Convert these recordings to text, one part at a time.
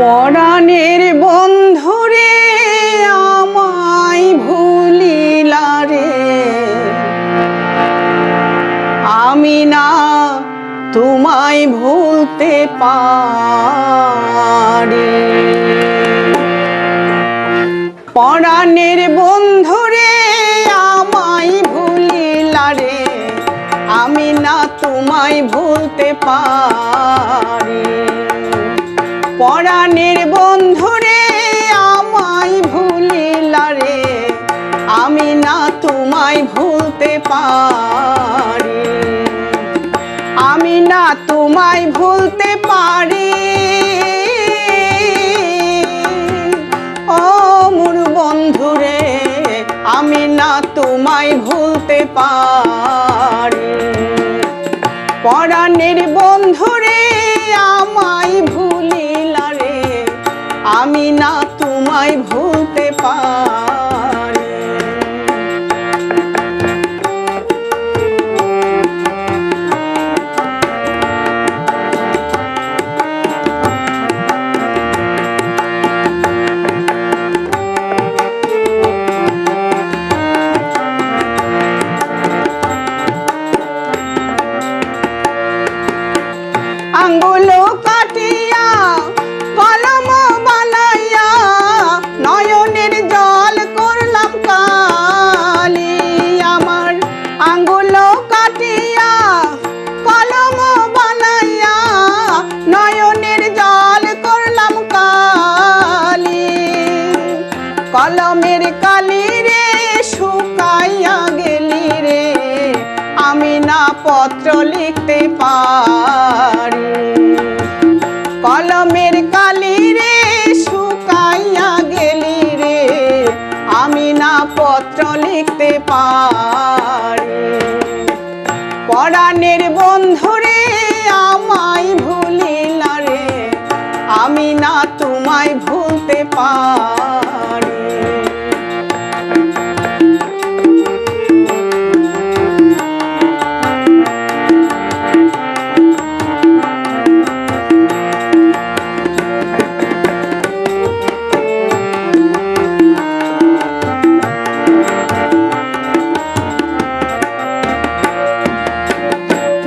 পরাণের বন্ধুরে আমায় ভুলিলা রে, আমি না তোমায় ভুলতে পারি। পরাণের বন্ধুরে আমায় ভুলিলা রে, আমি না তোমায় ভুলতে পারি। পরাণের বন্ধুরে আমায় ভুলিলা রে, আমি না তোমায় ভুলতে পারি। আমি না তোমায় ভুলতে পারি। ও মোর বন্ধুরে, আমি না তোমায় ভুলতে পারি। পরাণের বন্ধুরে আমায় ভুলিলা রে, আমি না তোমায় ভুলতে পারি। আঙ্গুল কাটিয়া কলম বানাইয়া নয়নের জল করলাম কালি। আমার আঙ্গুল কাটিয়া কলম বানাইয়া নয়নের জল করলাম কালি। কলমের কালি রে শুকাইয়া গেলি রে, আমি না পত্র লিখতে পারি। কলমের কালি রে শুকাইয়া গেলি রে, আমি না পত্র লিখতে পারি। পরাণের বন্ধুরে আমায় ভুলিলা রে, আমি না তোমায় ভুলতে পারি।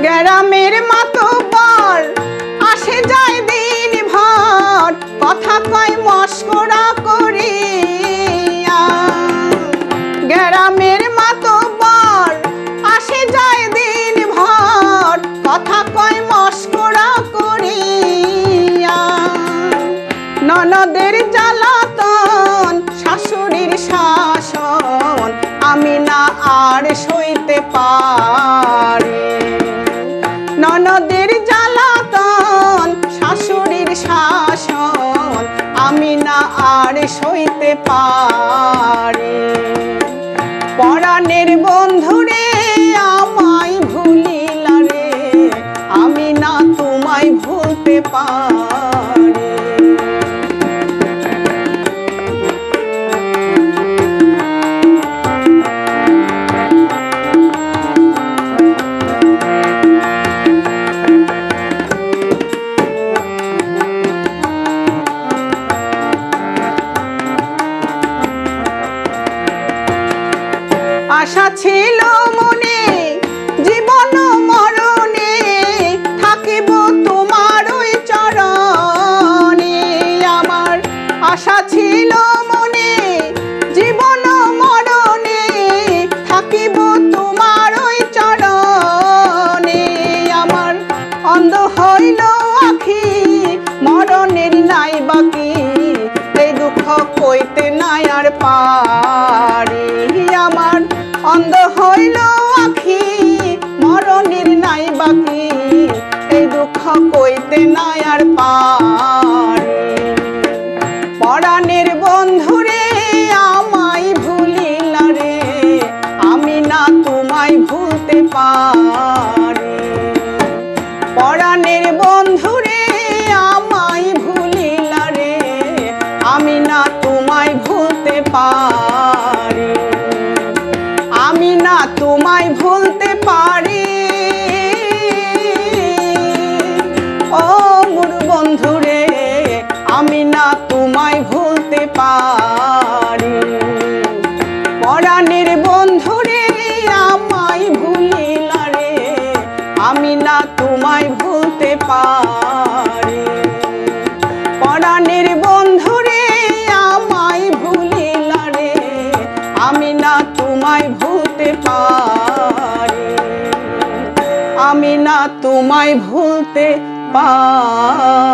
গ্রামের মাতব্বর আসে যায় দিন ভর, কথা কয় মস্করা করিয়া। গ্রামের মাতব্বর আসে যায় দিন ভর, কথা কয় মস্করা করিয়া। ননদের জ্বালাতন শাশুড়ির শাসন, আমি না আর সইতে পারি। ননদের জ্বালাতন শাশুড়ির শাসন, আমি না আর সইতে পারি। পরাণের বন্ধুরে আমায় ভুলিলা রে, আমি না তোমায় ভুলতে পারি। আশা ছিল মনে জীবন মরণে, থাকিব তোমার ওই চরণে। আমার আশা ছিল মনে জীবন মরণে, থাকিব তোমার ওই চরণে। আমার অন্ধ হইল আখি মরণের নাই বাকি, এই দুঃখ কইতে নাই আর পারি। আমার অন্ধ হইল আখি মরণের নাই বাকি, এই দুঃখ কইতে নাই আর পারি। পরাণের বন্ধুরে আমায় ভুলিলা রে, আমি না তোমায় ভুলতে পারি। পরাণের বন্ধুরে আমায় ভুলিলা রে, আমি না তোমায় ভুলতে পারি। আমি না তোমায় ভুলতে পারি। ও মোর বন্ধুরে, আমি না তোমায় ভুলতে পারি।